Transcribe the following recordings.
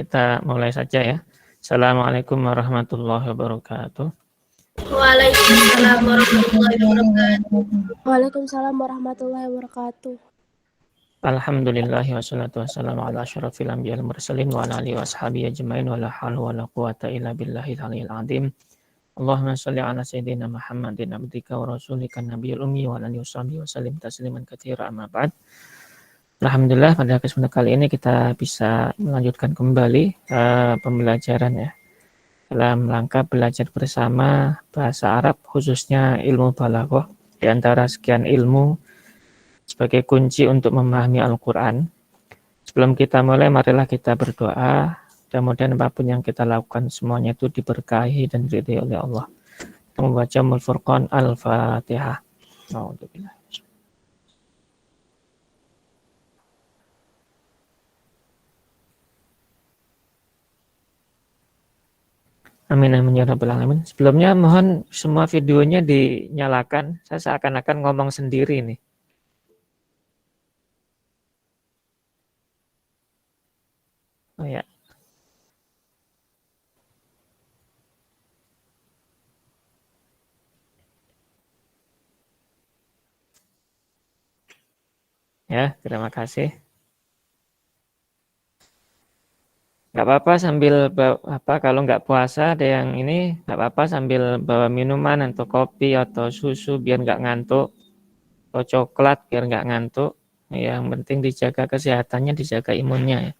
Kita mulai saja ya. Assalamualaikum warahmatullahi wabarakatuh. Waalaikumsalam warahmatullahi wabarakatuh. Waalaikumsalam warahmatullahi wabarakatuh. Alhamdulillahi wassalatu wassalamu ala asyrafil anbiya'il mursalin wa ala alihi washabihi ajmain wa la haula wa la quwata illa billahil aliyyil azim. Allahumma shalli ala sayyidina Muhammadin abdika wa rasulika nabiyil ummi wa ala alihi washabihi wasallim tasliman katsira amma ba'd. Alhamdulillah pada kesempatan kali ini kita bisa melanjutkan kembali pembelajaran ya. Dalam rangka belajar bersama bahasa Arab khususnya ilmu balaghah di antara sekian ilmu sebagai kunci untuk memahami Al-Quran. Sebelum kita mulai, marilah kita berdoa. Mudah-mudahan apapun yang kita lakukan semuanya itu diberkahi dan diridhai oleh Allah. Kita membaca Al-Furqan Al-Fatihah. Alhamdulillah. Amin amin ya rabbal alamin. Sebelumnya mohon semua videonya dinyalakan. Saya seakan-akan ngomong sendiri nih. Oh ya. Ya, terima kasih. Nggak apa-apa sambil kalau nggak puasa ada yang ini nggak apa-apa sambil bawa minuman atau kopi atau susu biar nggak ngantuk atau coklat biar nggak ngantuk. Yang penting dijaga kesehatannya, dijaga imunnya ya.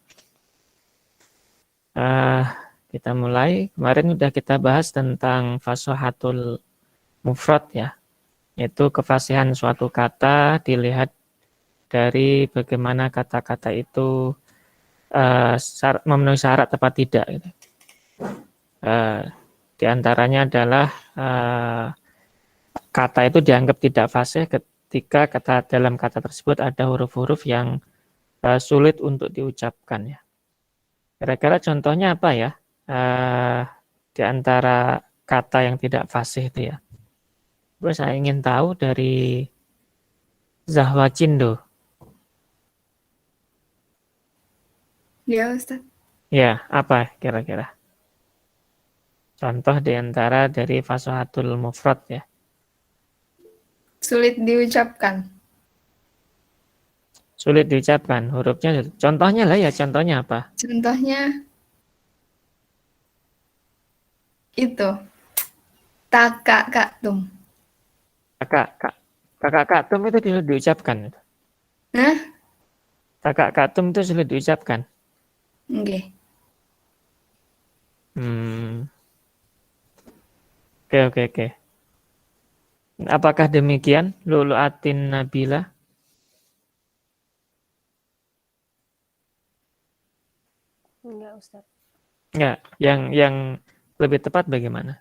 Kita mulai. Kemarin udah kita bahas tentang fasahatul mufrad ya, yaitu kefasihan suatu kata dilihat dari bagaimana kata-kata itu memenuhi syarat apa tidak gitu. Di antaranya adalah kata itu dianggap tidak fasih ketika dalam kata tersebut ada huruf-huruf yang sulit untuk diucapkan ya. Kira-kira contohnya apa ya? Di antara kata yang tidak fasih itu ya. Terus saya ingin tahu dari Zahwacindo. Ya, Ustaz. Ya, apa kira-kira? Contoh di antara dari fasahatul mufrad ya. Sulit diucapkan. Sulit diucapkan hurufnya. Contohnya lah ya, contohnya apa? Contohnya itu. Takakatum. Kakak katum itu sulit diucapkan. Hah? Kakak katum itu sulit diucapkan. Oke. Oke. Apakah demikian? Lulu'atin Nabila? Enggak, Ustaz. Enggak, yang lebih tepat bagaimana?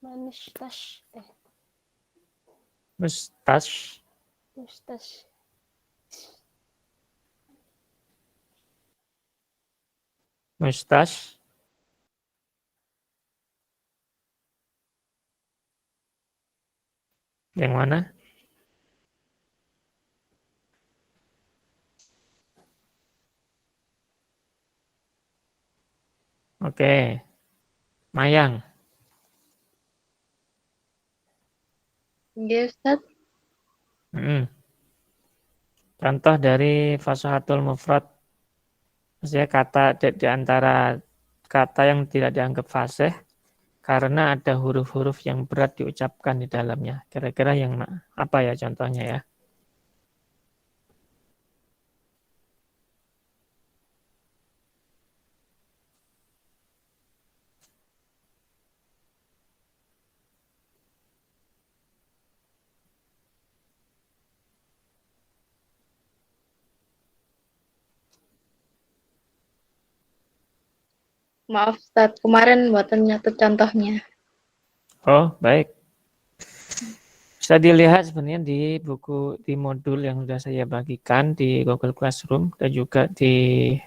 Mustash. Mustash. Yang mana? Oke. Mayang. Iya, Ustaz. Contoh dari fasahatul mufrad. Maksudnya kata di antara kata yang tidak dianggap fasih karena ada huruf-huruf yang berat diucapkan di dalamnya. Kira-kira yang apa ya contohnya ya? Maaf, Ustaz. Kemarin buatan nyatet contohnya. Oh, baik. Bisa dilihat sebenarnya di buku, di modul yang sudah saya bagikan di Google Classroom dan juga di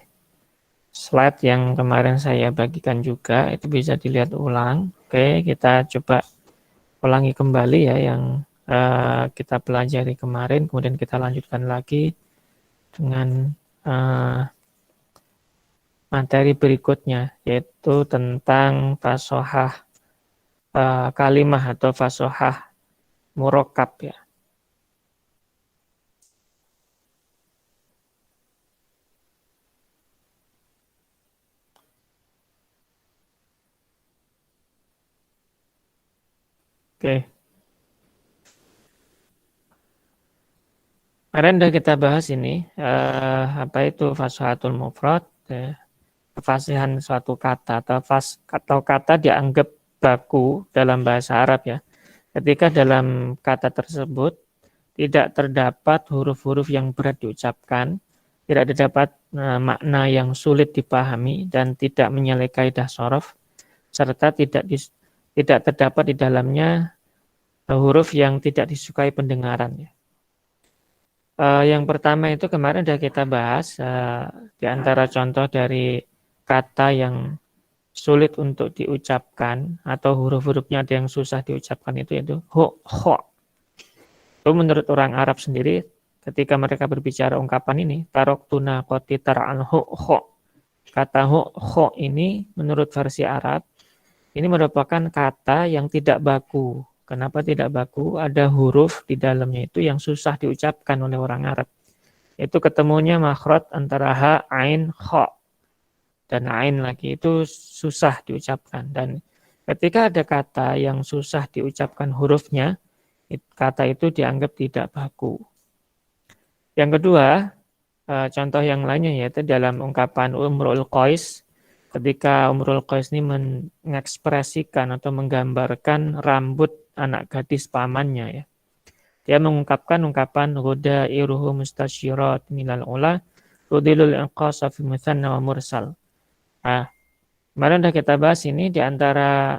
slide yang kemarin saya bagikan juga, itu bisa dilihat ulang. Oke, kita coba ulangi kembali ya yang kita pelajari kemarin, kemudian kita lanjutkan lagi dengan materi berikutnya, yaitu tentang fasohah kalimah atau fasohah murakkab ya. Oke. Kemarin sudah kita bahas ini, apa itu fasohatul mufrad, kefasihan suatu kata atau kata dianggap baku dalam bahasa Arab ya. Ketika dalam kata tersebut tidak terdapat huruf-huruf yang berat diucapkan, tidak terdapat makna yang sulit dipahami dan tidak menyalahi kaidah shorof, serta tidak terdapat di dalamnya huruf yang tidak disukai pendengaran ya. Yang pertama itu kemarin sudah kita bahas di antara contoh dari kata yang sulit untuk diucapkan atau huruf-hurufnya ada yang susah diucapkan itu ho. Itu menurut orang Arab sendiri ketika mereka berbicara ungkapan ini taroktuna qoti tar'al ho. Kata ho ini menurut versi Arab ini merupakan kata yang tidak baku. Kenapa tidak baku? Ada huruf di dalamnya itu yang susah diucapkan oleh orang Arab. Itu ketemunya makhraj antara ha, ain, kha. Dan ain lagi itu susah diucapkan. Dan ketika ada kata yang susah diucapkan hurufnya, kata itu dianggap tidak baku. Yang kedua, contoh yang lainnya yaitu dalam ungkapan Umrul Qais. Ketika Umrul Qais ini mengekspresikan atau menggambarkan rambut anak gadis pamannya ya. Dia mengungkapkan ungkapan Ruda iruhu mustasyirat minal ula rudilul inqasa fi muthanna wa mursal. Kemarin sudah kita bahas ini di antara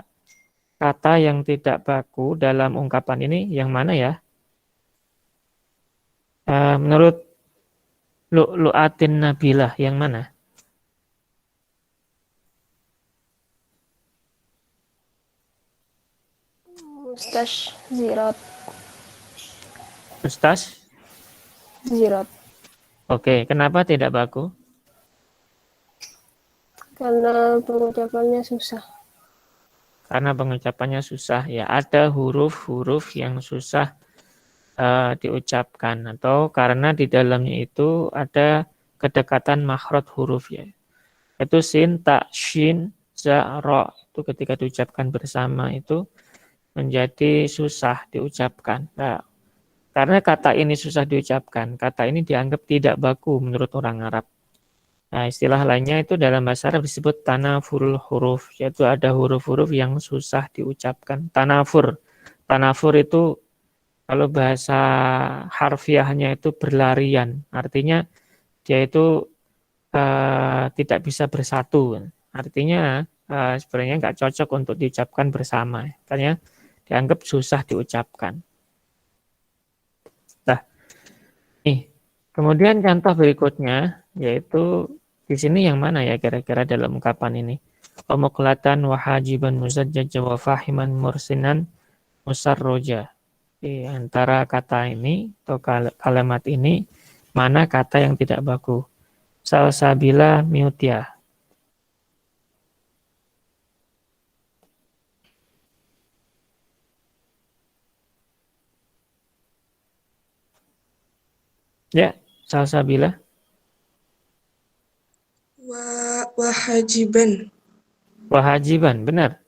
kata yang tidak baku dalam ungkapan ini yang mana ya? Menurut Lu'atin Nabilah yang mana? Mustash Zirot. Ustaz? Zirot. Oke, kenapa tidak baku? Karena pengucapannya susah. Karena pengucapannya susah ya. Ada huruf-huruf yang susah diucapkan atau karena di dalamnya itu ada kedekatan makhraj huruf ya. Itu sin, ta, shin, za, ro. Itu ketika diucapkan bersama itu menjadi susah diucapkan. Nah, karena kata ini susah diucapkan, kata ini dianggap tidak baku menurut orang Arab. Nah, istilah lainnya itu dalam bahasa Arab disebut tanafurul huruf, yaitu ada huruf-huruf yang susah diucapkan. Tanafur. Tanafur itu kalau bahasa harfiahnya itu berlarian, artinya dia itu tidak bisa bersatu. Artinya sebenarnya nggak cocok untuk diucapkan bersama, makanya dianggap susah diucapkan. Nah, nih kemudian contoh berikutnya yaitu di sini yang mana ya kira-kira dalam ungkapan ini? Pemuklatan wahajiban muzajjaj wa fahiman mursinan musarroja. Di antara kata ini atau kalimat ini mana kata yang tidak baku? Salsabila miutia. Ya, salsabila. Wahajiban. Wahajiban, benar.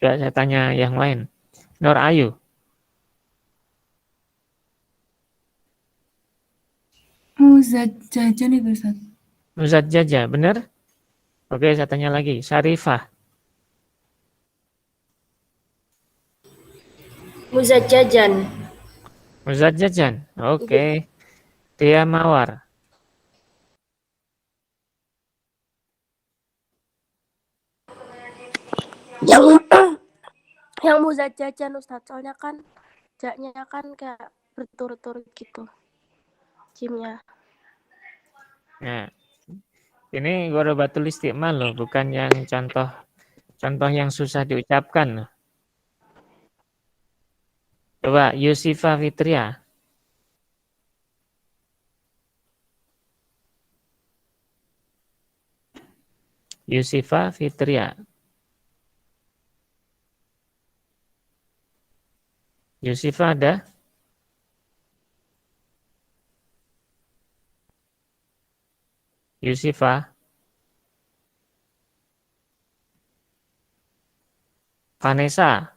Coba saya tanya yang lain. Nur Ayu. Muzajjajan itu Ustaz. Muzajjaja, benar? Oke, saya tanya lagi. Syarifah. Muzajjajan. Muzajjajan. Oke. Dia Mawar. Yang muzajjajan Ustaz, soalnya kan jaknya kan kayak berturut-turut gitu. Jimnya. Nah, Ini ghorobatul isti'mal loh, bukan yang contoh yang susah diucapkan loh. Coba Yusifa Fitria. Yusifa Fitria. Yusifa ada? Yusifa. Vanessa.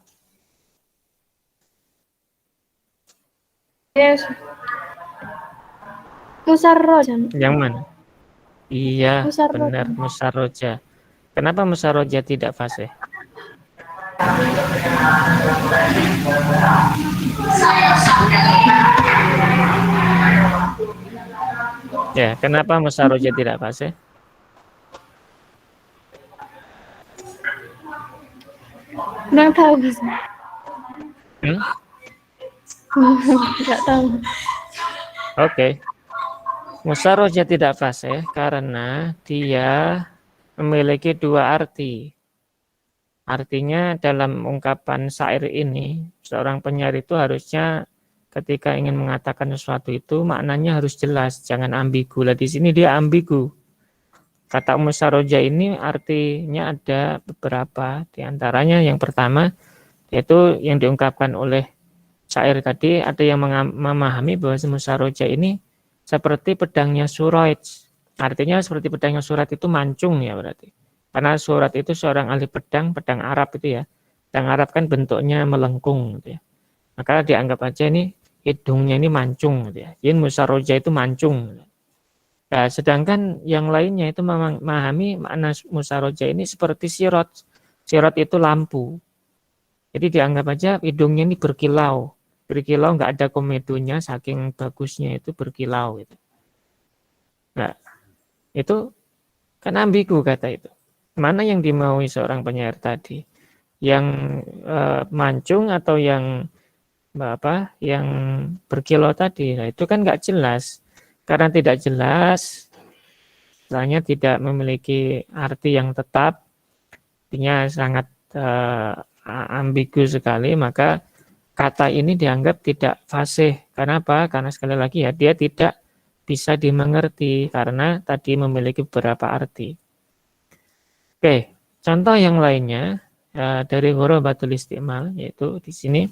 Yes. Musarrojan. Yang mana? Iya, Musarroja. benar, musarroja. Kenapa musarroja tidak fasih? Ya, kenapa musarroja tidak fasih? Nggak tahu Mas. Hmm? Nggak tahu. Oke. Musarroja tidak fasih karena dia memiliki dua arti. Artinya dalam ungkapan syair ini, seorang penyair itu harusnya ketika ingin mengatakan sesuatu itu maknanya harus jelas, jangan ambigu. Lah di sini dia ambigu. Kata musarroja ini artinya ada beberapa, di antaranya yang pertama yaitu yang diungkapkan oleh syair tadi, ada yang memahami bahwa musarroja ini seperti pedangnya Suraij. Artinya seperti pedangnya Surat itu mancung ya berarti. Karena Surat itu seorang ahli pedang Arab itu ya. Pedang Arab kan bentuknya melengkung gitu ya. Maka dianggap aja ini hidungnya ini mancung gitu ya. Jadi musarroja itu mancung. Nah, sedangkan yang lainnya itu memahami makna musarroja ini seperti sirot. Sirot itu lampu. Jadi dianggap aja hidungnya ini berkilau. Berkilau nggak ada komedonya, saking bagusnya itu berkilau gitu. Nah, itu kan ambigu kata itu. Mana yang dimaui seorang penyair tadi? Yang mancung atau yang yang berkilau tadi? Nah, itu kan nggak jelas. Karena tidak jelas, istilahnya tidak memiliki arti yang tetap, artinya sangat ambigu sekali, maka kata ini dianggap tidak fasih. Karena apa? Karena sekali lagi ya, dia tidak bisa dimengerti karena tadi memiliki beberapa arti. Oke, contoh yang lainnya dari ghorobatul isti'mal, yaitu di sini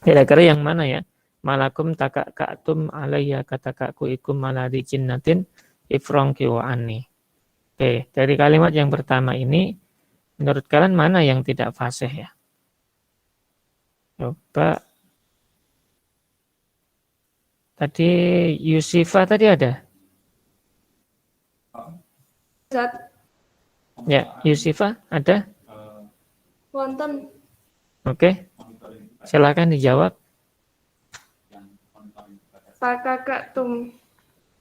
kira-kira yang mana ya? Malakum takakatum alayya katakaku ikum maladi jinnatin ifrongki wa anni. Oke, dari kalimat yang pertama ini menurut kalian mana yang tidak fasih ya? Coba. Tadi Yusifa tadi ada? Zat Ya, Yusifa ada? wonten Oke. Silakan dijawab. takakatum.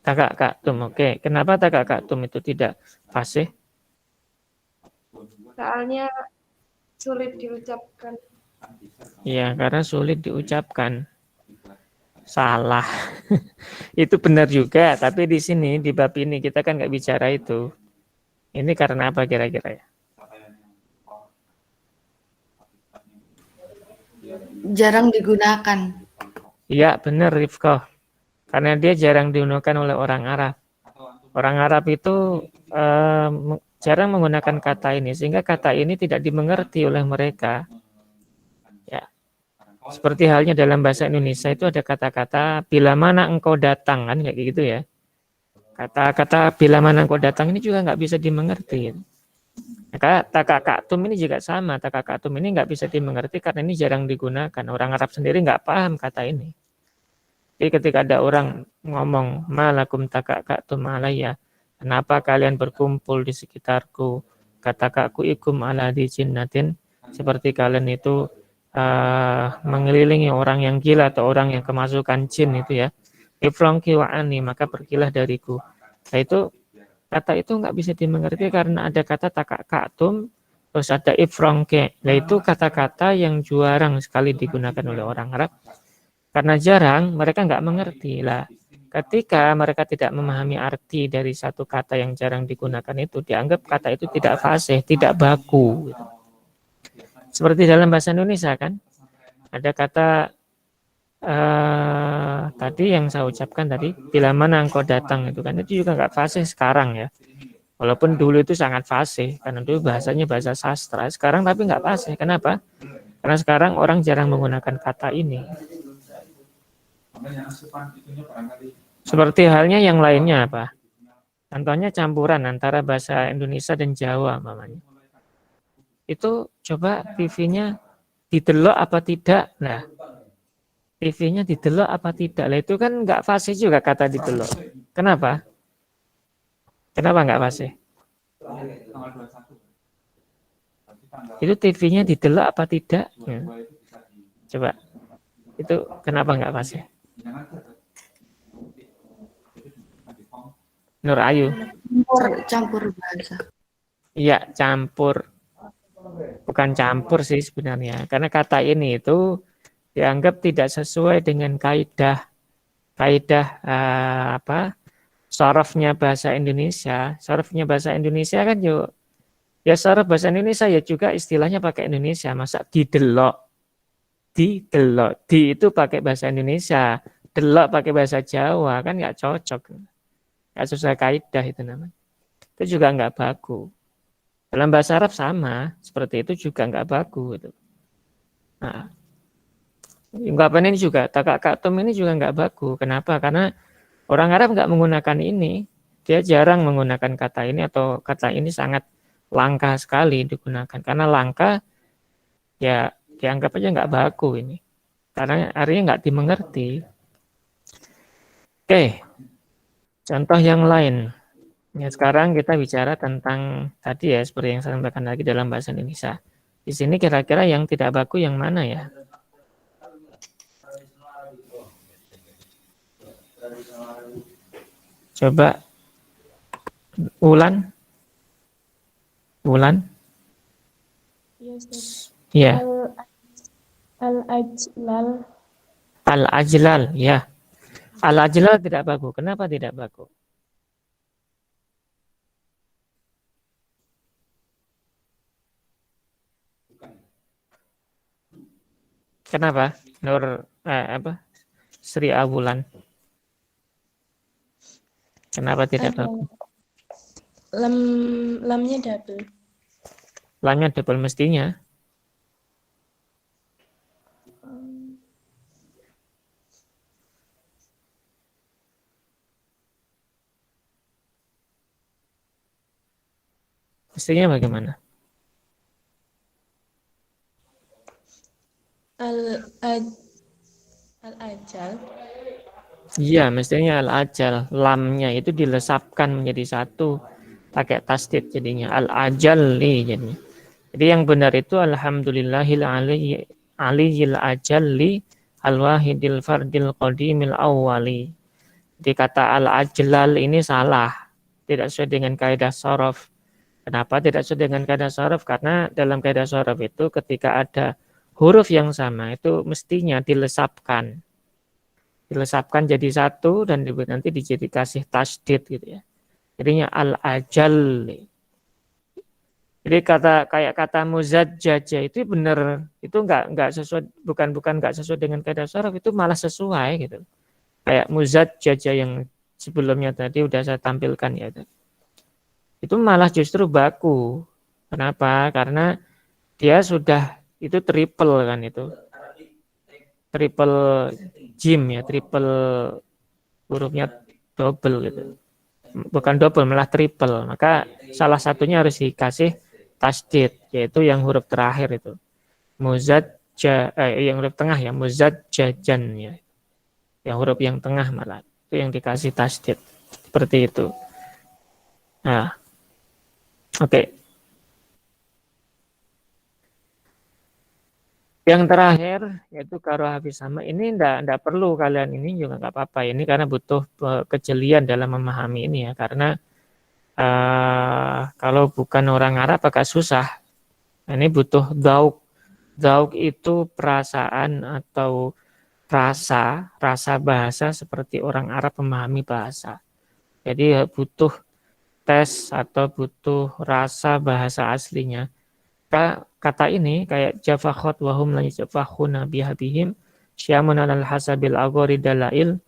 Takakatum. Oke. Kenapa takakatum itu tidak fasih? Soalnya sulit diucapkan. Ya, karena sulit diucapkan. Salah. Itu benar juga, tapi di sini di bab ini kita kan nggak bicara itu. Ini karena apa kira-kira ya? Jarang digunakan. Iya, benar Rifkoh. Karena dia jarang digunakan oleh orang Arab. Orang Arab itu jarang menggunakan kata ini, sehingga kata ini tidak dimengerti oleh mereka. Ya, seperti halnya dalam bahasa Indonesia itu ada kata-kata bila mana engkau datang, kan kayak gitu ya. Kata-kata bila mana engkau datang ini juga nggak bisa dimengerti. Maka takakatum ini juga sama. Takakatum ini nggak bisa dimengerti karena ini jarang digunakan. Orang Arab sendiri nggak paham kata ini. Jadi ketika ada orang ngomong malakum takakatum alayya, kenapa kalian berkumpul di sekitarku? Katakaku ikum ala di jinnatin, seperti kalian itu mengelilingi orang yang gila atau orang yang kemasukan jin itu ya. Ifrongki wa ani, maka pergilah dariku. Nah itu kata itu nggak bisa dimengerti karena ada kata takakatum, terus ada ifrongke. Nah itu kata-kata yang jarang sekali digunakan oleh orang Arab. Karena jarang, mereka nggak mengerti lah. ketika mereka tidak memahami arti dari satu kata yang jarang digunakan itu, dianggap kata itu tidak fasih, tidak baku. Gitu. Seperti dalam bahasa Indonesia kan, ada kata tadi yang saya ucapkan tadi, bila mana engkau datang itu kan, itu juga nggak fasih sekarang ya. Walaupun dulu itu sangat fasih, karena dulu bahasanya bahasa sastra, sekarang tapi nggak fasih. Kenapa? Karena sekarang orang jarang menggunakan kata ini. Seperti halnya yang lainnya apa? Contohnya campuran antara bahasa Indonesia dan Jawa namanya. Itu coba TV-nya didelok apa tidak? Nah, TV-nya didelok apa tidak? Lah itu kan nggak fasih juga kata didelok. Kenapa? Kenapa nggak fasih? Itu TV-nya didelok apa tidak? Ya. Coba. Itu kenapa nggak fasih? Nur Ayu. Campur bahasa. Iya, campur. Bukan campur sih sebenarnya. Karena kata ini itu dianggap tidak sesuai dengan kaidah sorofnya bahasa Indonesia. Sorofnya bahasa Indonesia kan ya sorof bahasa Indonesia ya juga istilahnya pakai Indonesia. Masa didelok, di itu pakai bahasa Indonesia, delok pakai bahasa Jawa kan nggak cocok. Nggak sesuai kaidah itu namanya. Itu juga nggak baku. Dalam bahasa Arab sama, seperti itu juga nggak baku. Gitu. Nah, ungkapan ini juga, takakatum ini juga nggak baku. Kenapa? Karena orang Arab nggak menggunakan ini. Dia jarang menggunakan kata ini atau kata ini sangat langka sekali digunakan. Karena langka, ya dianggap aja nggak baku ini. Karena artinya nggak dimengerti. Oke. Contoh yang lain. Ya, sekarang kita bicara tentang tadi ya, seperti yang saya sampaikan lagi dalam bahasa Indonesia. Di sini kira-kira yang tidak baku yang mana ya? Coba Ulan. Ya. Al-ajlal. Al-ajlal, ya. Al-ajlal tidak baku. Kenapa tidak baku? Kenapa? Sri Awulan. Kenapa tidak baku? Lamnya double. Lamnya double mestinya. Mestinya bagaimana? Al-ajal. Iya, mestinya al-ajal. Lamnya itu dilesapkan menjadi satu. Pakai tasdid jadinya. Al-ajalli jadinya. Jadi yang benar itu alhamdulillahil aliyil ajalli al-wahidil fardil qadimil awwali. Jadi kata al-ajlal ini salah. Tidak sesuai dengan kaidah shorof. Kenapa tidak sesuai dengan kaidah shorof? Karena dalam kaidah shorof itu ketika ada huruf yang sama itu mestinya dilesapkan. Dilesapkan jadi satu dan nanti dikasih tasdid gitu ya. Jadinya al-ajal. Jadi kayak kata muzajjaja itu benar, itu enggak sesuai, bukan enggak sesuai dengan kaidah shorof, itu malah sesuai gitu. Kayak muzajjaja yang sebelumnya tadi udah saya tampilkan ya. Itu malah justru baku. Kenapa? Karena dia sudah itu triple kan itu. Triple jim ya, triple hurufnya double gitu. Bukan double, malah triple. Maka salah satunya harus dikasih tasdid, yaitu yang huruf terakhir itu. Yang huruf tengah ya, muzajjajan ya. Yang huruf yang tengah malah itu yang dikasih tasdid. Seperti itu. Nah. Oke. Yang terakhir yaitu karo hafiz sama, ini enggak perlu kalian, ini juga enggak apa-apa. Ini karena butuh kejelian dalam memahami ini ya, karena kalau bukan orang Arab agak susah. Ini butuh dauk. Dauk itu perasaan atau rasa bahasa seperti orang Arab memahami bahasa. Jadi butuh tes atau butuh rasa bahasa aslinya. Kata ini kayak jafakhot wahum la yajafahuna bihabihim syamun alal hasabil agori dalail.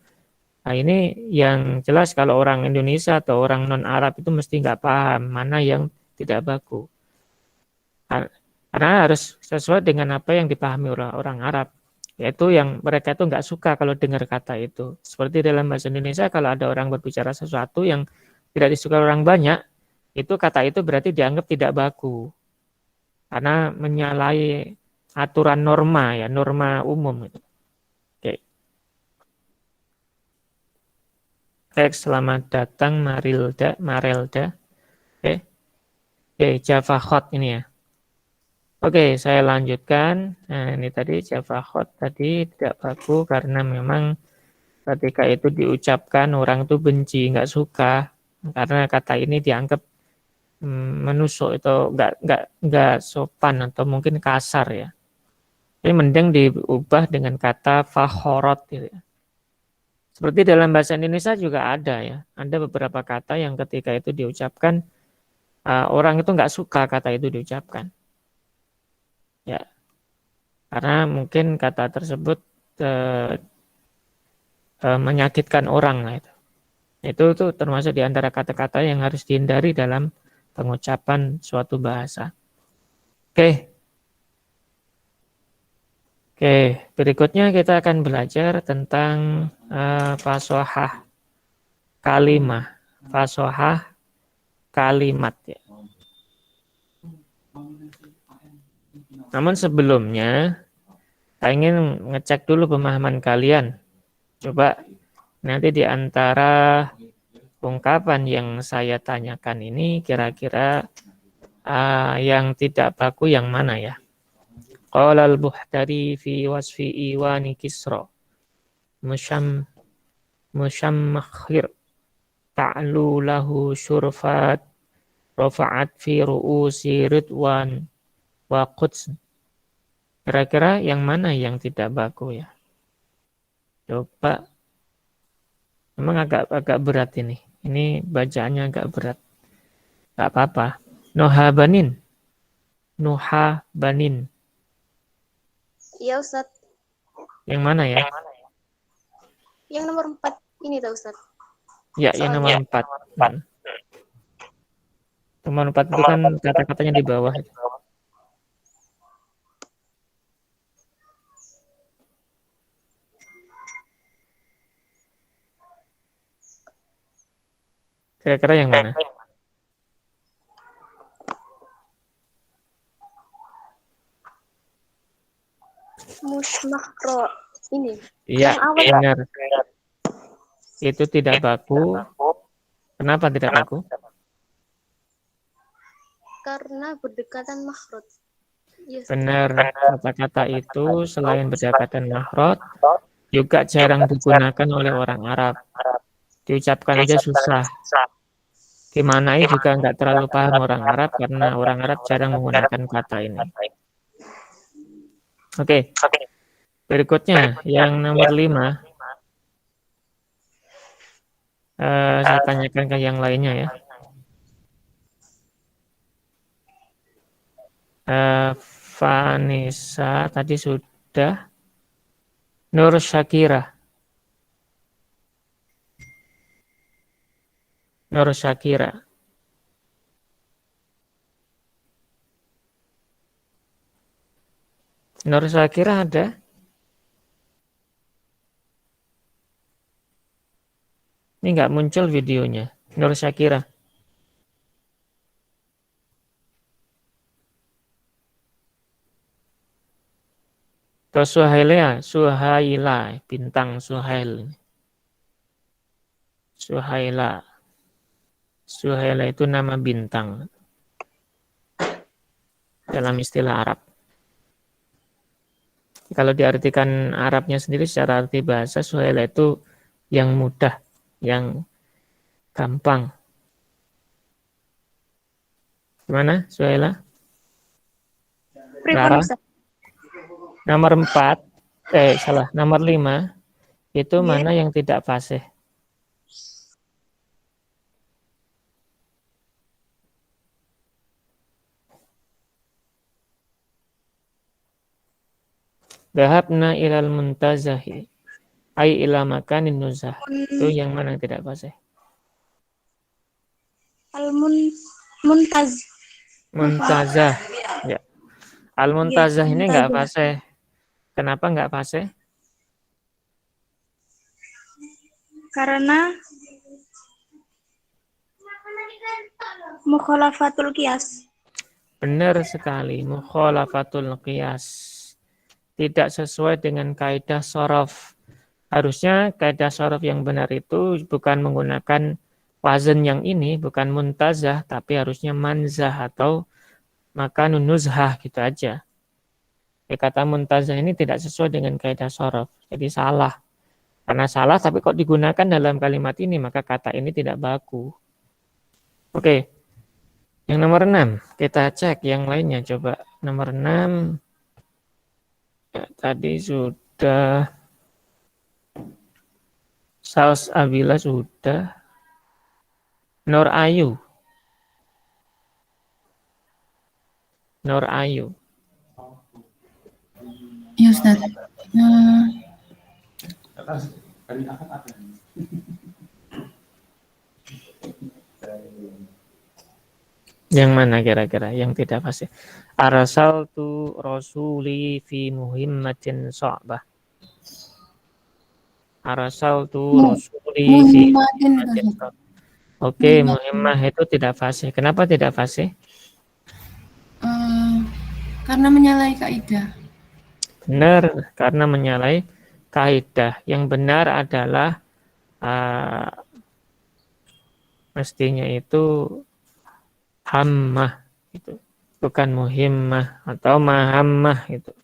Nah ini yang jelas kalau orang Indonesia atau orang non-Arab itu mesti nggak paham mana yang tidak baku. Karena harus sesuai dengan apa yang dipahami orang Arab. Yaitu yang mereka itu nggak suka kalau dengar kata itu. Seperti dalam bahasa Indonesia kalau ada orang berbicara sesuatu yang tidak disukai orang banyak, itu kata itu berarti dianggap tidak baku. Karena menyalahi aturan norma ya, norma umum. Oke. Baik, selamat datang Marelda. Oke. Oke, Java Hot ini ya. Oke, saya lanjutkan. Nah, ini tadi Java Hot tadi tidak baku karena memang ketika itu diucapkan orang itu benci, nggak suka karena kata ini dianggap menusuk itu nggak sopan atau mungkin kasar ya. Jadi mending diubah dengan kata fakhorot gitu ya. Seperti dalam bahasa Indonesia juga ada ya, ada beberapa kata yang ketika itu diucapkan orang itu nggak suka kata itu diucapkan, ya, karena mungkin kata tersebut menyakitkan orang lah itu. Itu termasuk di antara kata-kata yang harus dihindari dalam pengucapan suatu bahasa. Oke. Oke, berikutnya kita akan belajar tentang fasohah fasohah kalimat ya. Namun sebelumnya, saya ingin ngecek dulu pemahaman kalian. Coba nanti di antara ungkapan yang saya tanyakan ini kira-kira yang tidak baku yang mana ya? Qala al-Buhtari fi wasfi iwani Kisra musyammakhir ta'lu lahu syurfat rafa'at fi ru'usi ridwan wa quds. Kira-kira yang mana yang tidak baku ya? Coba. Memang agak berat ini. Ini bacaannya agak berat. Gak apa-apa. Nuha banin. Iya Ustaz. Yang mana ya? Yang nomor 4 ini tahu Ustaz. Ya, yang nomor 4. Nomor 4 itu kan kata-katanya di bawah. Kira-kira yang mana? Musmakro ini. Iya, Yang awal, benar. Itu tidak baku. Kenapa tidak baku? karena berdekatan makhraj. Yes. Benar, kata-kata itu selain berdekatan makhraj juga jarang digunakan oleh orang Arab. Diucapkan aja susah. Dimanai juga nggak terlalu paham orang Arab karena orang Arab jarang menggunakan kata ini. Oke. Berikutnya yang nomor 5. Saya tanyakan ke yang lainnya ya. Vanessa tadi sudah. Nur Syakira. Nur Syakira. Nur Syakira ada? Ini nggak muncul videonya. Nur Syakira. Atau Suhaila, bintang Suhail. Suhaila. Suhaila itu nama bintang dalam istilah Arab. Kalau diartikan Arabnya sendiri secara arti bahasa, Suhaila itu yang mudah, yang gampang. Gimana, Suhaila? Nomor 4. Salah. Nomor 5 itu Nggih. mana yang tidak fasih? Dhahabna ilal muntazahi ai ila makanin nuzah. Itu yang mana yang tidak fasih? Muntaz. Muntazah. Ya. Al-muntazah ini enggak fasih. Kenapa enggak fasih? Karena mukhalafatul qiyas. Benar sekali. Mukhalafatul qiyas. Tidak sesuai dengan kaidah shorof. Harusnya kaidah shorof yang benar itu bukan menggunakan wazan yang ini, bukan muntazah, tapi harusnya manzah atau makanun nuzhah gitu aja. Kata muntazah ini tidak sesuai dengan kaidah shorof. Jadi salah. Karena salah tapi kok digunakan dalam kalimat ini, maka kata ini tidak baku. Oke. Yang nomor 6, kita cek yang lainnya. Coba nomor 6. Ya, tadi sudah. Saus Abila sudah. Nur Ayu. Nur Ayu. Ya Ustaz. Yang mana kira-kira yang tidak pasti? Arsaltu rasuli fi muhimmatin sa'bah. Arsaltu rasuli fi muhimmatin sa'bah. Oke, muhimmah itu tidak fasih. Kenapa tidak fasih? Karena menyalahi kaidah. Benar, karena menyalahi kaidah. Yang benar adalah mestinya itu hammah gitu. Bukan muhimmah atau mahammah gitu.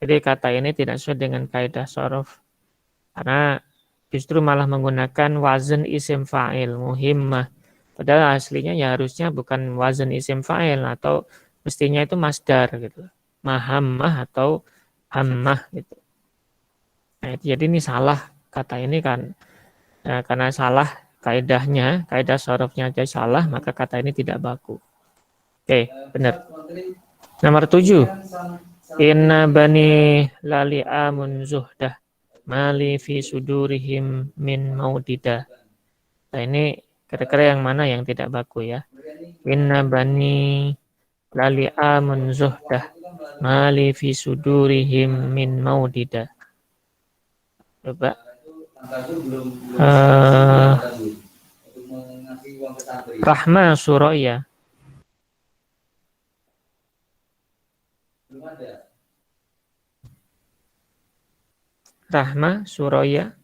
Jadi kata ini tidak sesuai dengan kaidah shorof. Karena justru malah menggunakan wazan isim fa'il, muhimmah. Padahal aslinya ya harusnya bukan wazan isim fa'il atau mestinya itu masdar gitu. Mahammah atau hammah gitu. Nah, jadi ini salah kata ini kan. Nah, karena salah kaidahnya, kaidah shorofnya aja salah, maka kata ini tidak baku. Oke, benar. Nomor 7. Inna bani lali'amun zuhdah mali fi sudurihim min maudida. Nah, ini kira-kira yang mana yang tidak baku ya? Inna bani lali'amun zuhdah mali fi sudurihim min maudida. Coba. Rahma Suraya. Rahma Suraya.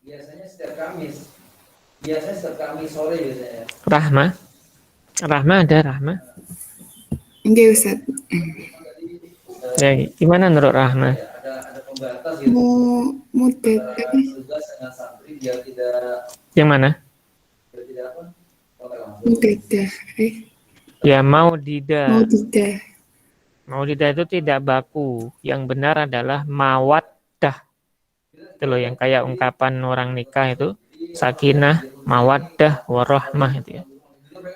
Biasanya setiap Kamis. Biasanya setiap Kamis sore biasanya. Rahma. Rahma ada Rahma. Enggak Ustaz. Ya, gimana menurut Rahma? Ada pembatas gitu. Mudah. Tugas dengan santri biar tidak. Yang mana? Biar tidak apa? Mudah. Ya Maudida. Mudah. Maudida itu tidak baku. Yang benar adalah mawaddah. Itu loh yang kayak ungkapan orang nikah itu. Sakinah, mawaddah, warahmah itu ya.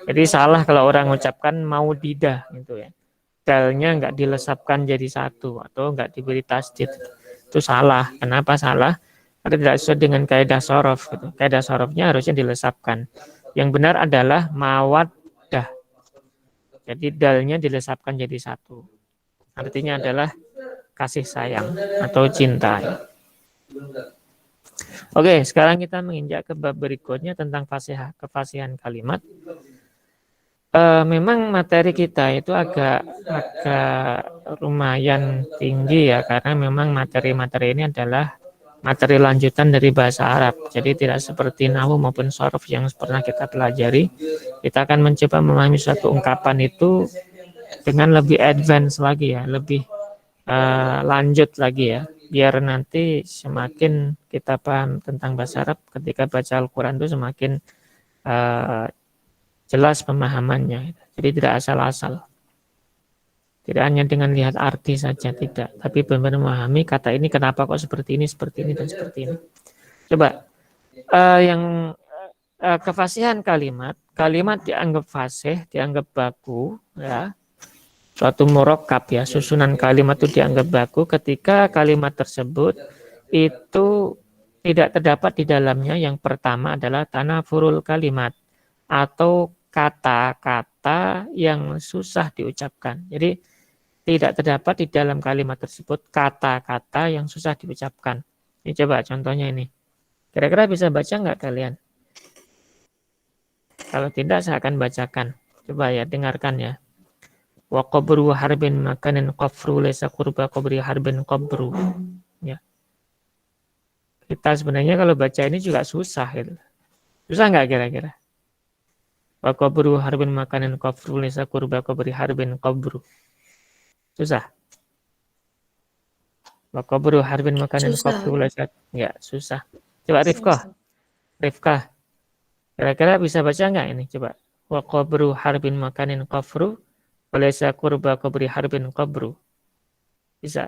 Jadi salah kalau orang mengucapkan maudidah gitu ya. Dalnya nggak dilesapkan jadi satu atau nggak diberi tasdid. Itu salah. Kenapa salah? Karena tidak sesuai dengan kaidah shorof. Gitu. Kaidah shorofnya harusnya dilesapkan. Yang benar adalah mawaddah. Jadi dalnya dilesapkan jadi satu. Artinya adalah kasih sayang atau cinta. Oke, sekarang kita menginjak ke bab berikutnya tentang kefasihan kalimat. Memang materi kita itu agak lumayan tinggi ya, karena memang materi-materi ini adalah materi lanjutan dari bahasa Arab. Jadi tidak seperti nahwu maupun shorof yang pernah kita pelajari. Kita akan mencoba memahami suatu ungkapan itu dengan lebih advance lagi ya, lebih lanjut lagi ya, biar nanti semakin kita paham tentang bahasa Arab ketika baca Al-Quran itu semakin jelas pemahamannya. Jadi tidak asal-asal. Tidak hanya dengan lihat arti saja, tidak. Tapi benar-benar memahami kata ini kenapa kok seperti ini, dan seperti ini. Coba, yang kefasihan kalimat dianggap fasih, dianggap baku, ya. Suatu murakkab ya, susunan kalimat itu dianggap baku ketika kalimat tersebut itu tidak terdapat di dalamnya. Yang pertama adalah tanafurul kalimat atau kata-kata yang susah diucapkan. Jadi tidak terdapat di dalam kalimat tersebut kata-kata yang susah diucapkan. Ini coba contohnya ini. Kira-kira bisa baca nggak kalian? Kalau tidak saya akan bacakan. Coba ya, dengarkan ya. Wa qabru harbin makanin qafru laysa qurba qabri harbin qabru. Ya. Kita sebenarnya kalau baca ini juga susah gitu. Susah nggak kira-kira? Wa qabru harbin makanin qafru laysa qurba qabri harbin qabru. Susah. Wa qabru harbin makanin qafru laysa, ya susah. Coba Rifkah. Kira-kira bisa baca nggak ini? Coba. Wa qabru harbin makanin qafru laysa qurba qabri harbin qabru. Bisa.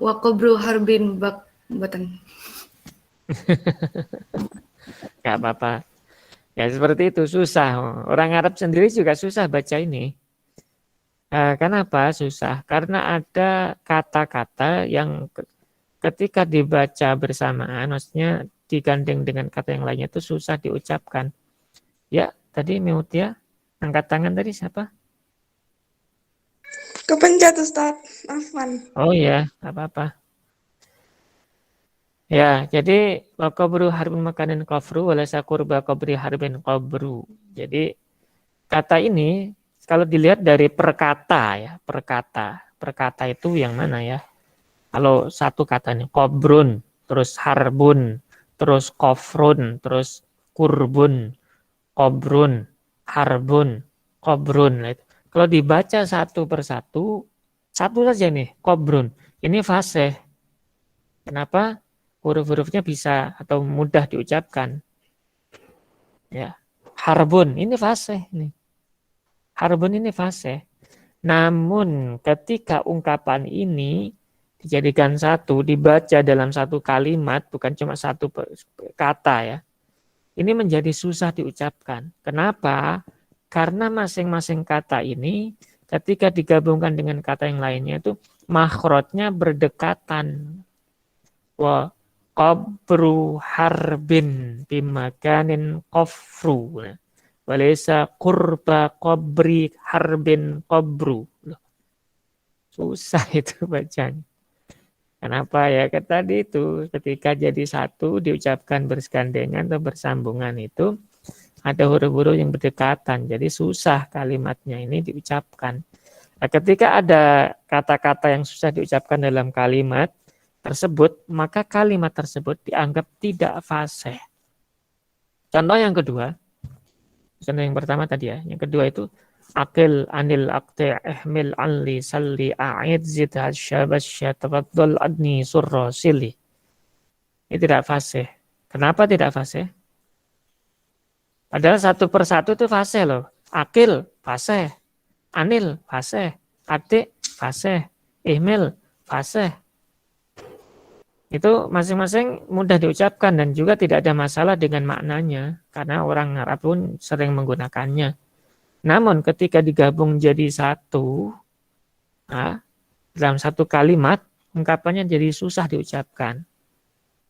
Wa qabru harbin batan. Gak apa-apa. Ya seperti itu, susah. Orang Arab sendiri juga susah baca ini. Kenapa susah? Karena ada kata-kata yang ketika dibaca bersamaan, maksudnya digandeng dengan kata yang lainnya itu susah diucapkan. Ya, tadi Meutia, angkat tangan tadi siapa? Kepencet Ustaz. Afwan. Oh ya, nggak apa-apa. Ya, jadi qabru harbin makanin qafru walaysa qurba qabri harbin qabru. Jadi kata ini kalau dilihat dari perkata ya, perkata itu yang mana ya? Kalau satu katanya qabrun, terus harbun, terus qafrun, terus kurbun, qabrun, harbun, qabrun. Kalau dibaca satu persatu, satu saja nih, qabrun. Ini fasih. Kenapa? Huruf-hurufnya bisa atau mudah diucapkan. Ya. Harbun, ini fasih nih. Harbun ini fasih. Namun ketika ungkapan ini dijadikan satu, dibaca dalam satu kalimat, bukan cuma satu kata ya. Ini menjadi susah diucapkan. Kenapa? Karena masing-masing kata ini ketika digabungkan dengan kata yang lainnya itu makhrajnya berdekatan. Wa qabru harbin bimakanin qafru. Walaysa qurba qabri harbin qabru. Susah itu bacanya. Kenapa ya? Tadi itu ketika jadi satu diucapkan bergandengan atau bersambungan itu ada huruf-huruf yang berdekatan. Jadi susah kalimatnya ini diucapkan. Nah, ketika ada kata-kata yang susah diucapkan dalam kalimat tersebut, maka kalimat tersebut dianggap tidak fasih. Contoh yang kedua, contoh yang pertama tadi ya, yang kedua itu akil anil akte ihmil anli salli a'id zid hasyabasya tafaddal adni surra sili. Ini tidak fasih. Kenapa tidak fasih? Padahal satu persatu itu fasih loh. Akil fasih, anil fasih, akte fasih, ihmil fasih. Itu masing-masing mudah diucapkan dan juga tidak ada masalah dengan maknanya karena orang Arab pun sering menggunakannya. Namun ketika digabung jadi satu, dalam satu kalimat, ungkapannya jadi susah diucapkan.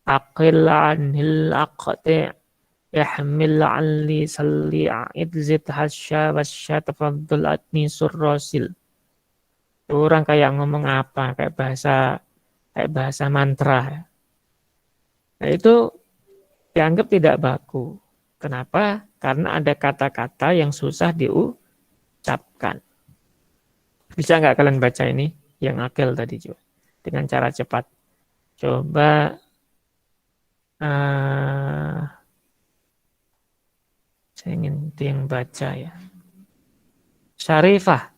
Aqil anil aqti' yahmil anli salli idzid hasya wasya tafaddul atni surrosil. Orang kayak ngomong apa, kayak bahasa mantra. Nah, itu dianggap tidak baku. Kenapa? Karena ada kata-kata yang susah diucapkan. Bisa nggak kalian baca ini? Yang akil tadi juga. Dengan cara cepat. Coba. Saya ingin yang baca ya. Syarifah.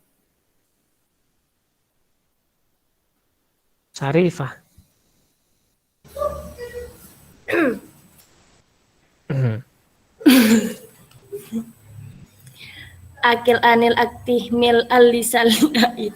akil anil aktih mil alisal ait.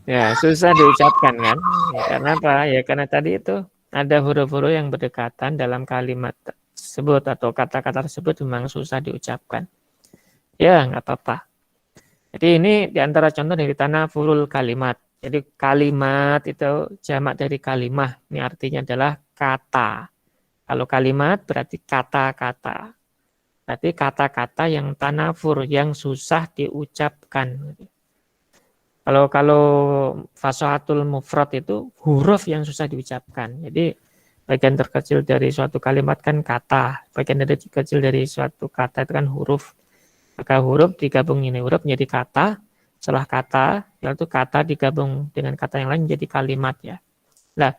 Ya, susah diucapkan kan? Ya, karena apa? Ya karena tadi itu ada huruf-huruf yang berdekatan dalam kalimat tersebut atau kata-kata tersebut memang susah diucapkan. Ya, nggak apa-apa. Jadi ini diantara contoh dari tanafurul kalimat. Jadi kalimat itu jamak dari kalimah. Ini artinya adalah kata. Kalau kalimat berarti kata-kata. Berarti kata-kata yang tanafur, yang susah diucapkan. Kalau fasahatul mufrad itu huruf yang susah diucapkan. Jadi bagian terkecil dari suatu kalimat kan kata. Bagian terkecil dari suatu kata itu kan huruf. Maka huruf digabung ini huruf menjadi kata. Setelah kata, yaitu kata digabung dengan kata yang lain menjadi kalimat ya. Nah,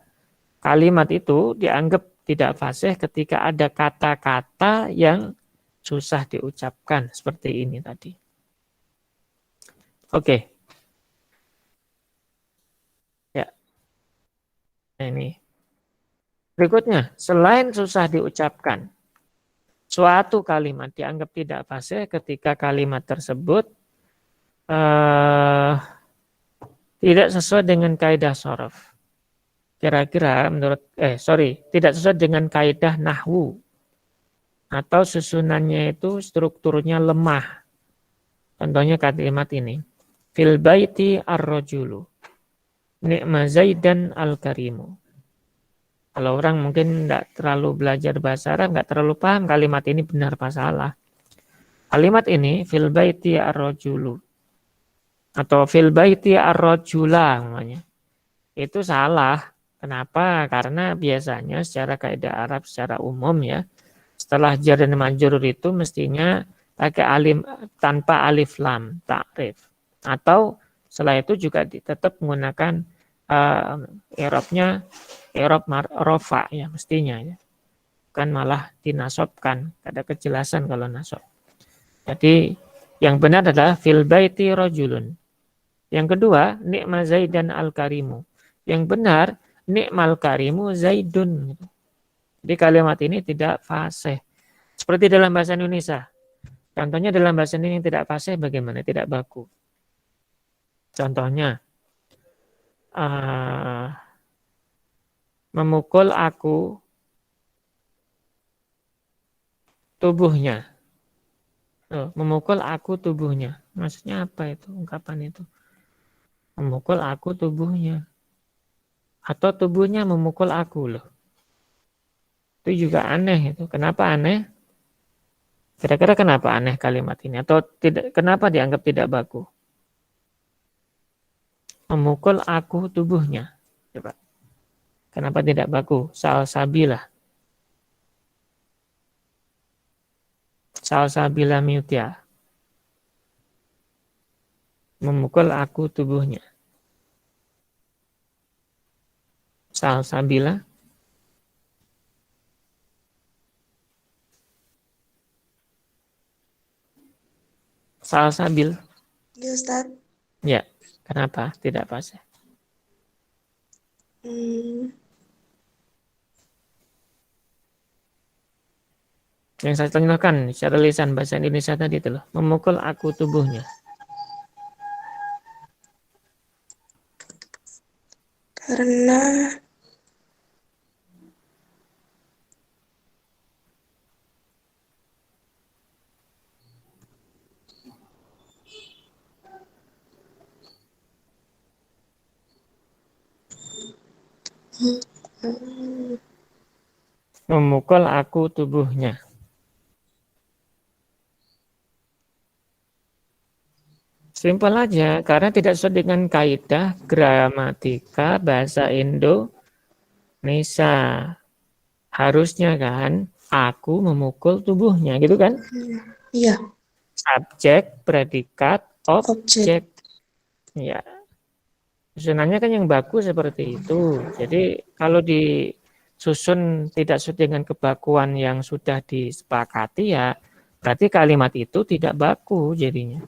kalimat itu dianggap tidak fasih ketika ada kata-kata yang susah diucapkan seperti ini tadi. Oke. Ya. Nah, ini. Berikutnya, selain susah diucapkan, suatu kalimat dianggap tidak fasih ketika kalimat tersebut tidak sesuai dengan kaidah shorof. Kira-kira tidak sesuai dengan kaidah nahwu. Atau susunannya itu strukturnya lemah. Contohnya kalimat ini. Fil baiti ar-rajulu. Ni'ma zaidan al-karimu. Kalau orang mungkin tidak terlalu belajar bahasa Arab, nggak terlalu paham kalimat ini benar apa salah. Kalimat ini, fil baiti ar-rajulu. Atau fil baiti ar-rajula namanya. Itu salah. Kenapa? Karena biasanya secara kaidah Arab secara umum ya, setelah jar dan majrur itu mestinya pakai alif tanpa alif lam ta'rif. Atau setelah itu juga tetap menggunakan i'rabnya i'rab rofa ya mestinya ya. Kan malah dinasobkan, ada kejelasan kalau nasab. Jadi yang benar adalah fil baiti rajulun. Yang kedua, ni'ma zaidan al-karimu. Yang benar, ni'mal karimu zaidun. Jadi kalimat ini tidak fasih. Seperti dalam bahasa Indonesia. Contohnya dalam bahasa ini yang tidak fasih bagaimana? Tidak baku. Contohnya, memukul aku tubuhnya. Memukul aku tubuhnya. Maksudnya apa itu? Ungkapan itu. Memukul aku tubuhnya. Atau tubuhnya memukul aku loh. Itu juga aneh itu. Kenapa aneh? Kira-kira kenapa aneh kalimat ini? Atau tidak? Kenapa dianggap tidak baku? Memukul aku tubuhnya. Coba. Kenapa tidak baku? Salsabila. Salsabila miutia. Memukul aku tubuhnya. Salsabila. Salsabil. Ya, Ustaz. Ya, kenapa tidak fasih? Yang saya contohkan secara lisan bahasa Indonesia tadi itu loh. Memukul aku tubuhnya. Karena Memukul aku tubuhnya. Simpel aja, karena tidak sesuai dengan kaidah gramatika bahasa Indonesia. Harusnya kan, aku memukul tubuhnya, gitu kan? iya, Subjek, predikat, objek. Ya. Susunannya kan yang baku seperti itu. Jadi kalau disusun tidak sesuai dengan kebakuan yang sudah disepakati ya, berarti kalimat itu tidak baku jadinya.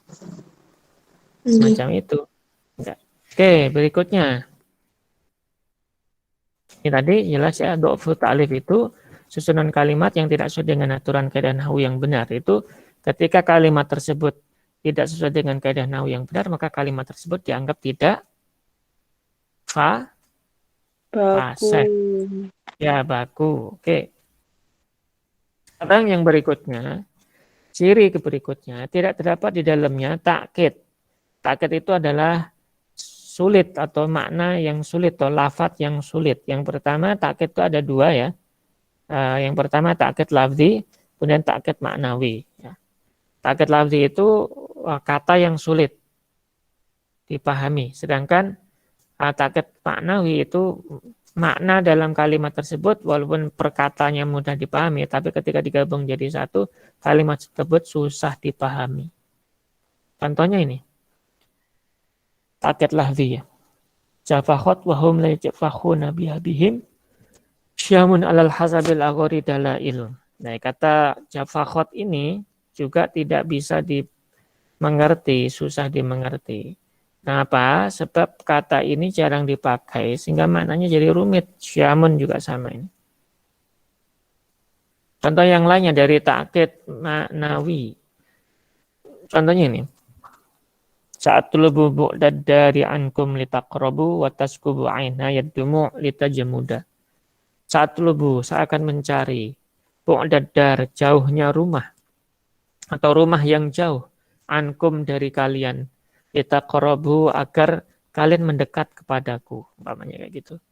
Semacam itu. Enggak. Oke, berikutnya. Ini tadi jelas ya, do'fu ta'lif itu susunan kalimat yang tidak sesuai dengan aturan kaidah nahwu yang benar. Itu ketika kalimat tersebut tidak sesuai dengan kaidah nahwu yang benar, maka kalimat tersebut dianggap tidak fasih. Ya, baku. Oke. Sekarang yang berikutnya, ciri berikutnya, tidak terdapat di dalamnya takkid. Takkid itu adalah sulit atau makna yang sulit atau lafadz yang sulit. Yang pertama takkid itu ada dua ya. Yang pertama takkid lafzi, kemudian takkid maknawi. Ya. Takkid lafzi itu kata yang sulit dipahami. Sedangkan takkid maknawi itu makna dalam kalimat tersebut walaupun perkataannya mudah dipahami, tapi ketika digabung jadi satu, kalimat tersebut susah dipahami. Contohnya ini. Takkid lafzi ya. Jafahot wahum la jafakhuna bihim syamun alal hasabil aghori dalailun. Nah, kata jafahot ini juga tidak bisa dimengerti, susah dimengerti. Kenapa? Sebab kata ini jarang dipakai sehingga maknanya jadi rumit. Syamun juga sama ini. Contoh yang lainnya dari takkid maknawi. Contohnya ini. Saat tulubu bu'dad dari ankum litaqrabu wa taskubu aina yadumu litajamuda. Saat tulubu, saya akan mencari bu'dad dar, jauhnya rumah atau rumah yang jauh, ankum dari kalian, litaqrabu agar kalian mendekat kepadaku, umpamanya kayak gitu.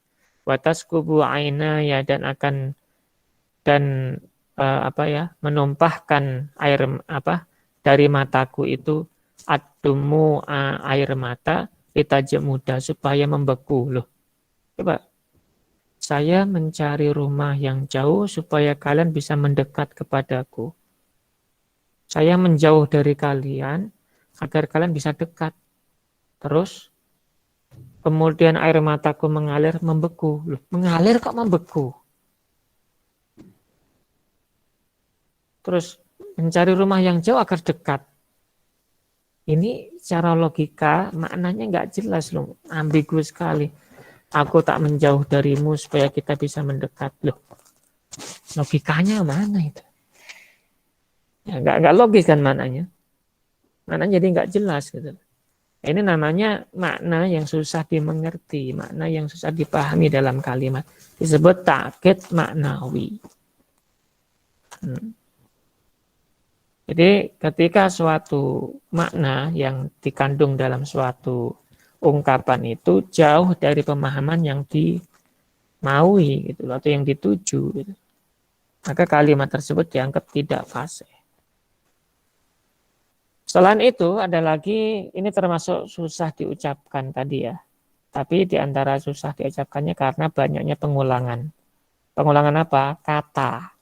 Wa taskubu aina ya dan akan menumpahkan air dari mataku itu adumu air mata litajamuda supaya membeku loh. Coba saya mencari rumah yang jauh supaya kalian bisa mendekat kepadaku. Saya menjauh dari kalian agar kalian bisa dekat. Terus kemudian air mataku mengalir membeku. Loh, mengalir kok membeku? Terus mencari rumah yang jauh agar dekat. Ini secara logika maknanya nggak jelas loh, ambigu sekali. Aku tak menjauh darimu supaya kita bisa mendekat loh. Logikanya mana itu? Ya, nggak logis kan maknanya. Maknanya jadi nggak jelas gitu. Ini namanya makna yang susah dimengerti, makna yang susah dipahami dalam kalimat. Disebut takkid maknawi. Jadi ketika suatu makna yang dikandung dalam suatu ungkapan itu jauh dari pemahaman yang dimaui gitu, atau yang dituju gitu, maka kalimat tersebut dianggap tidak fasih. Selain itu ada lagi, ini termasuk susah diucapkan tadi ya, tapi diantara susah diucapkannya karena banyaknya pengulangan. Pengulangan apa? Kata,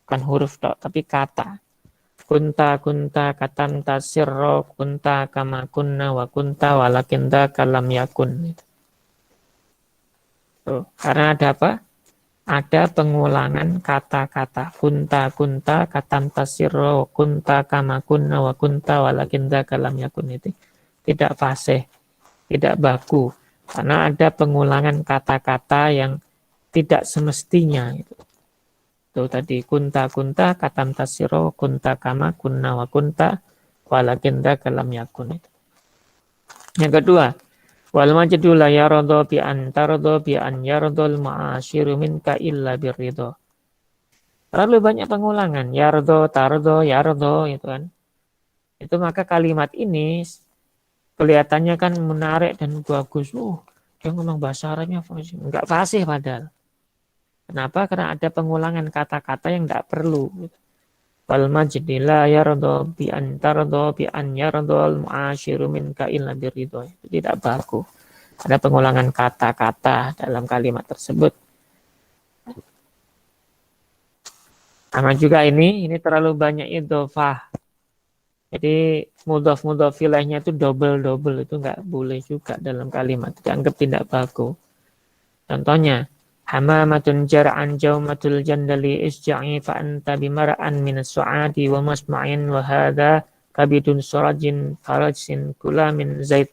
bukan huruf tapi kata. Kunta katam tasirro kunta kama kunna wa kunta walakinta kalam yakun. Tuh, karena ada apa? Ada pengulangan kata-kata. Kunta katam tasirro kunta kama kunna wa kunta walakinta kalam yakun itu tidak fasih, tidak baku. Karena ada pengulangan kata-kata yang tidak semestinya itu. Itu tadi kunta katam tasiro kunta kama kunna wa kunta walakinta kalam yakun itu. Yang kedua, wal majdu la yaradu bi an taradu bi an yaradul ma'asyiru minka illa birridha. Terlalu banyak pengulangan yaradu taradu yaradu itu kan. Itu maka kalimat ini kelihatannya kan menarik dan bagus. Dia ngomong bahasa Arabnya fasih. Enggak fasih padahal. Kenapa? Karena ada pengulangan kata-kata yang tidak perlu. Wal majdi la yaradu bi an taradu bi an yaradul mu'asyiru minka illa birridha. Itu tidak baku. Ada pengulangan kata-kata dalam kalimat tersebut. Sama juga ini terlalu banyak idhofah. Jadi mudhof ilaihnya itu double itu enggak boleh juga dalam kalimat. Dianggap tidak baku. Contohnya hamamatun jar'an jaumatul jandali isja'i fa anta bimar'an minas su'adi wa masma'in wa hadha kabidun surajin farajin kula min zaid.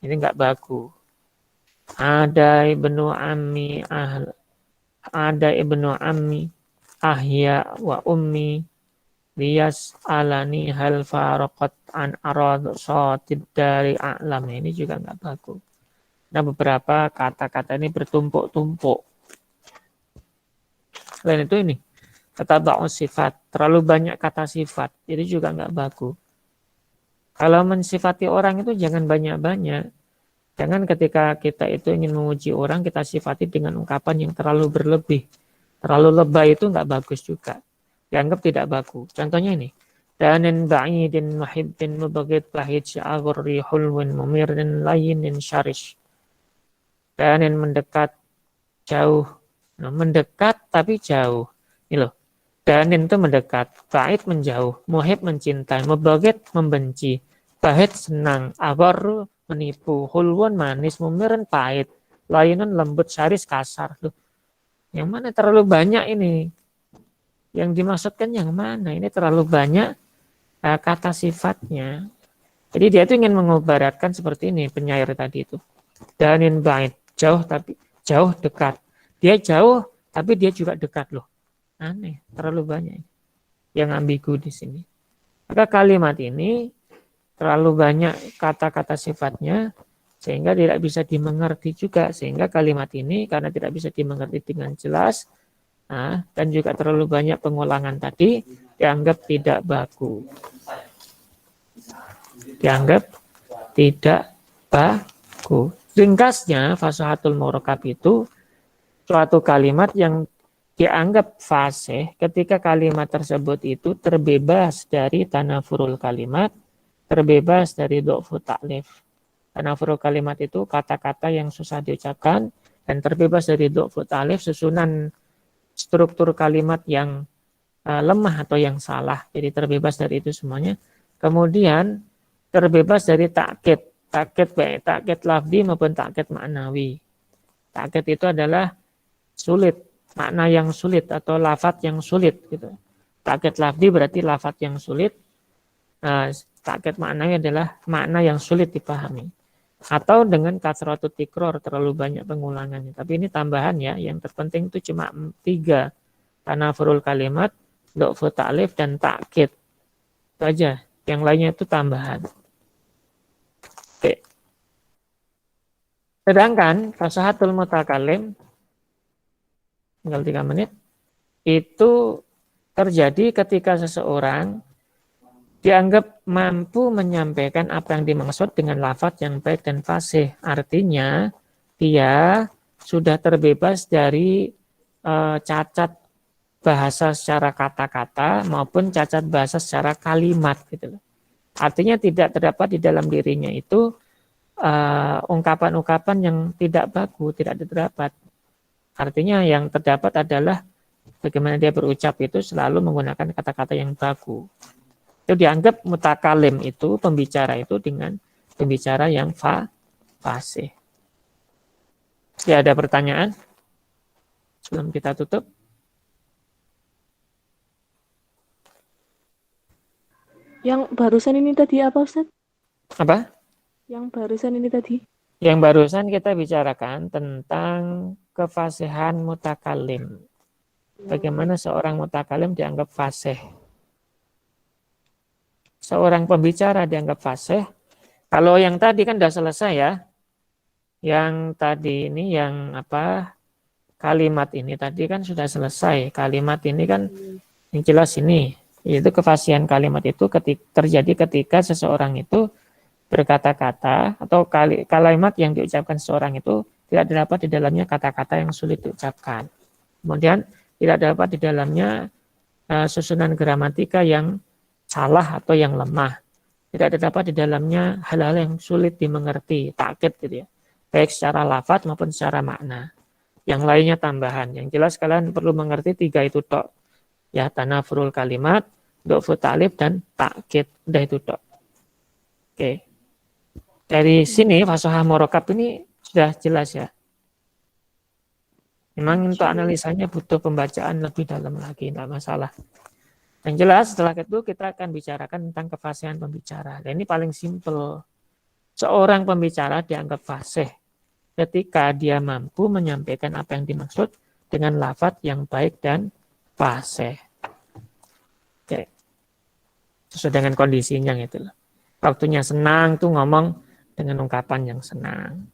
Ini enggak baku. Ada ibnu ammi ada ibnu ammi, ahya wa ummi, liyas alani hal faraqat an arad shatid dari a'lam. Ini juga nggak bagus. Nah, beberapa kata-kata ini bertumpuk-tumpuk. Selain itu ini, kata ba'u sifat, terlalu banyak kata sifat, itu juga nggak bagus. Kalau mensifati orang itu jangan banyak-banyak. Jangan ketika kita itu ingin memuji orang, kita sifati dengan ungkapan yang terlalu berlebih. Terlalu lebay itu nggak bagus juga. Dianggap tidak bagus. Contohnya ini. Danin ba'idin muhibbin mubagid bahid sya'agurri hulwin mumirin layinin syarish. Danin mendekat, jauh. Nah, mendekat tapi jauh. Ini loh. Danin itu mendekat, ba'id menjauh, muhib mencintai, mubagid membenci, bahid senang, agurru menipu, hulwun manis, mumirin pahit, layinun lembut, syaris kasar. Loh, yang mana terlalu banyak ini? Yang dimaksudkan yang mana? Ini terlalu banyak kata sifatnya. Jadi dia itu ingin mengibaratkan seperti ini, penyair tadi itu. Danin ba'id, jauh tapi jauh dekat. Dia jauh tapi dia juga dekat loh. Aneh, terlalu banyak yang ambigu di sini. Maka kalimat ini terlalu banyak kata-kata sifatnya sehingga tidak bisa dimengerti juga, sehingga kalimat ini karena tidak bisa dimengerti dengan jelas, dan juga terlalu banyak pengulangan tadi dianggap tidak baku. Dianggap tidak baku. Ringkasnya, fasahatul murakab itu suatu kalimat yang dianggap fasih ketika kalimat tersebut itu terbebas dari tanafurul kalimat, terbebas dari du'fu ta'lif. Tanafurul kalimat itu kata-kata yang susah diucapkan dan terbebas dari du'fu ta'lif, susunan struktur kalimat yang lemah atau yang salah. Jadi terbebas dari itu semuanya. Kemudian terbebas dari ta'kid. Ta'kid baik ta'kid lafzi maupun ta'kid ma'nawi. Ta'kid itu adalah sulit, makna yang sulit atau lafaz yang sulit gitu. Ta'kid lafzi berarti lafaz yang sulit. Ta'kid maknanya adalah makna yang sulit dipahami. Atau dengan kasratut tikror, terlalu banyak pengulangannya. Tapi ini tambahan ya, yang terpenting itu cuma 3. Tanafurul kalimat, du'fu ta'lif, dan ta'kid. Itu aja. Yang lainnya itu tambahan. Oke. Sedangkan fasahatul mutakalim, tinggal 3 menit, itu terjadi ketika seseorang dianggap mampu menyampaikan apa yang dimaksud dengan lafaz yang baik dan fasih. Artinya dia sudah terbebas dari cacat bahasa secara kata-kata maupun cacat bahasa secara kalimat gitu. Artinya tidak terdapat di dalam dirinya itu ungkapan-ungkapan yang tidak bagus, tidak terdapat. Artinya yang terdapat adalah bagaimana dia berucap itu selalu menggunakan kata-kata yang baku. Itu dianggap mutakalim itu, pembicara itu dengan pembicara yang fasih. Ya, ada pertanyaan? Sebelum kita tutup. Yang barusan ini tadi apa, Ustaz? Apa? Yang barusan ini tadi. Yang barusan kita bicarakan tentang kefasihan mutakalim. Bagaimana seorang mutakalim dianggap fasih. Seorang pembicara dianggap fasih. Kalau yang tadi kan sudah selesai ya. Yang tadi ini yang apa? Kalimat ini tadi kan sudah selesai. Kalimat ini kan yang jelas ini. Itu kefasihan kalimat itu terjadi ketika seseorang itu berkata-kata atau kalimat yang diucapkan seseorang itu tidak dapat di dalamnya kata-kata yang sulit diucapkan. Kemudian tidak dapat di dalamnya susunan gramatika yang salah atau yang lemah. Tidak terdapat di dalamnya hal-hal yang sulit dimengerti, takkid gitu ya. Baik secara lafaz maupun secara makna. Yang lainnya tambahan. Yang jelas kalian perlu mengerti 3 itu tok. Ya, tanafurul kalimat, du'fu ta'lif, dan takkid. Udah itu tok. Oke. Dari sini fasahah murakab ini sudah jelas ya. Memang untuk analisanya butuh pembacaan lebih dalam lagi, tidak masalah. Yang jelas setelah itu kita akan bicarakan tentang kefasihan pembicara. Dan ini paling simpel. Seorang pembicara dianggap fasih ketika dia mampu menyampaikan apa yang dimaksud dengan lafadz yang baik dan fasih. Oke. Sesuai dengan kondisinya gitu loh. Waktunya senang tuh ngomong dengan ungkapan yang senang.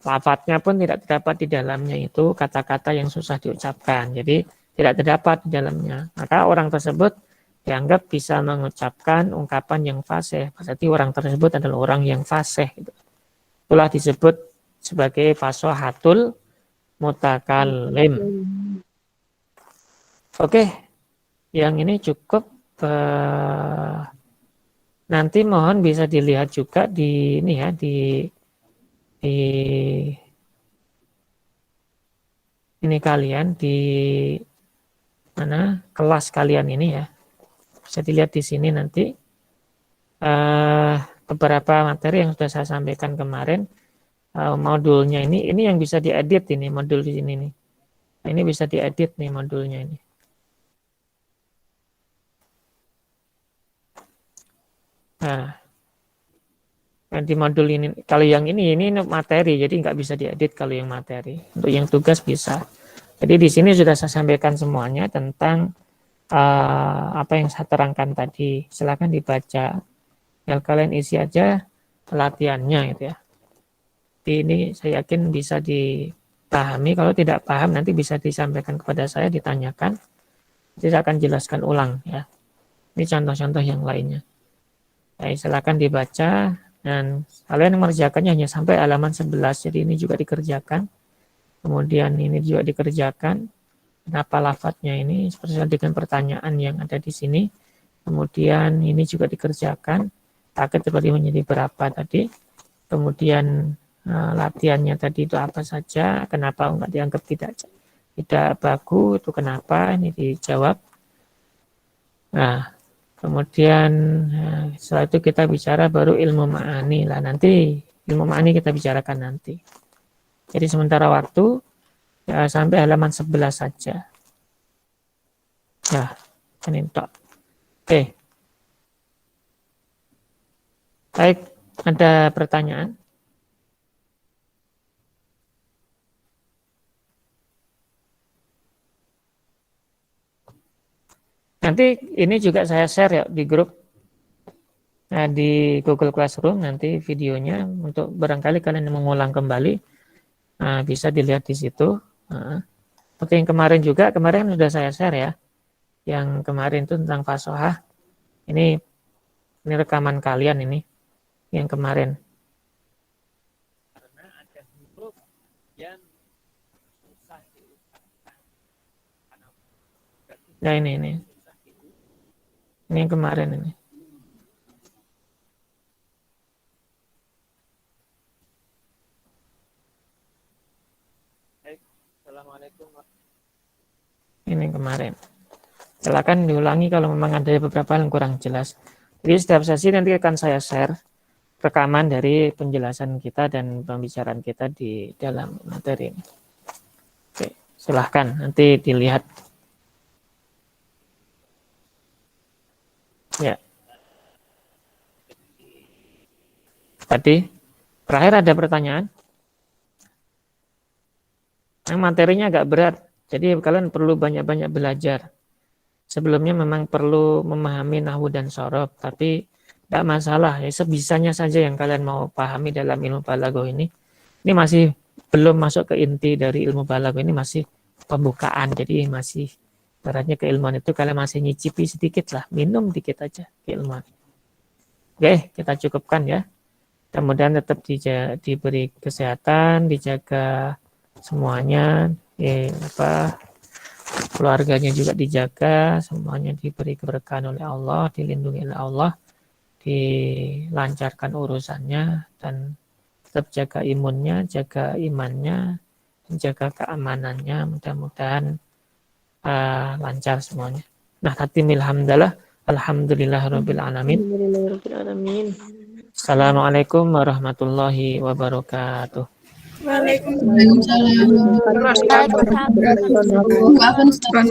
Lafadznya pun tidak terdapat di dalamnya itu kata-kata yang susah diucapkan. Jadi tidak terdapat di dalamnya. Maka orang tersebut dianggap bisa mengucapkan ungkapan yang fasih. Berarti orang tersebut adalah orang yang fasih. Itulah disebut sebagai fasohatul mutakallim. Oke, yang ini cukup. Nanti mohon bisa dilihat juga di ini ya di ini kalian di mana kelas kalian ini ya. Bisa dilihat di sini nanti beberapa materi yang sudah saya sampaikan kemarin, modulnya ini yang bisa diedit ini modul di sini nih. Ini bisa diedit nih modulnya ini. Nah, di modul ini kalau yang ini materi, jadi nggak bisa diedit kalau yang materi. Untuk yang tugas bisa. Jadi di sini sudah saya sampaikan semuanya tentang apa yang saya terangkan tadi. Silakan dibaca. Yang kalian isi aja latihannya gitu ya. Jadi ini saya yakin bisa dipahami. Kalau tidak paham nanti bisa disampaikan kepada saya, ditanyakan. Jadi saya akan jelaskan ulang ya. Ini contoh-contoh yang lainnya. Baik, silakan dibaca dan kalian mengerjakannya hanya sampai halaman 11. Jadi ini juga dikerjakan. Kemudian ini juga dikerjakan. Kenapa lafadznya ini sesuai dengan pertanyaan yang ada di sini. Kemudian ini juga dikerjakan. Target terbagi menjadi berapa tadi. Kemudian latihannya tadi itu apa saja. Kenapa enggak dianggap tidak baku, itu kenapa, ini dijawab. Nah, kemudian setelah itu kita bicara baru ilmu ma'ani lah, nanti ilmu ma'ani kita bicarakan nanti. Jadi sementara waktu ya, sampai halaman 11 saja. Ya, ini tok. Oke. Baik, ada pertanyaan? Nanti ini juga saya share ya di grup. Nah, di Google Classroom nanti videonya untuk barangkali kalian mengulang kembali. Nah, bisa dilihat di situ. Nah, seperti yang kemarin juga, kemarin sudah saya share ya. Yang kemarin itu tentang fasohah. Ini rekaman kalian ini. Yang kemarin. Karena ada huruf yang susah diucapkan. Nah, ini. Ini yang kemarin ini. Assalamualaikum. Ini yang kemarin. Silakan diulangi kalau memang ada beberapa yang kurang jelas. Jadi setiap sesi nanti akan saya share rekaman dari penjelasan kita dan pembicaraan kita di dalam materi ini. Oke, silahkan nanti dilihat. Ya. Tadi terakhir ada pertanyaan. Materinya agak berat, jadi kalian perlu banyak-banyak belajar. Sebelumnya memang perlu memahami nahwu dan shorof, tapi tidak masalah, ya sebisanya saja yang kalian mau pahami dalam ilmu balaghah ini. Ini masih belum masuk ke inti dari ilmu balaghah, ini masih pembukaan, jadi masih ibaratnya keilmuan itu kalian masih nyicipi sedikit lah, minum dikit aja keilmuan. Oke, kita cukupkan ya. Kemudian tetap diberi kesehatan, dijaga semuanya, keluarganya juga dijaga, semuanya diberi keberkahan oleh Allah, dilindungi oleh Allah, dilancarkan urusannya, dan tetap jaga imunnya, jaga imannya, jaga keamanannya, mudah-mudahan lancar semuanya. Nah, tatimil hamdalah, alhamdulillahirabbil alamin. Assalamualaikum warahmatullahi wabarakatuh. Waalaikumsalam. Waalaikumsalam. Maaf, Ustaz.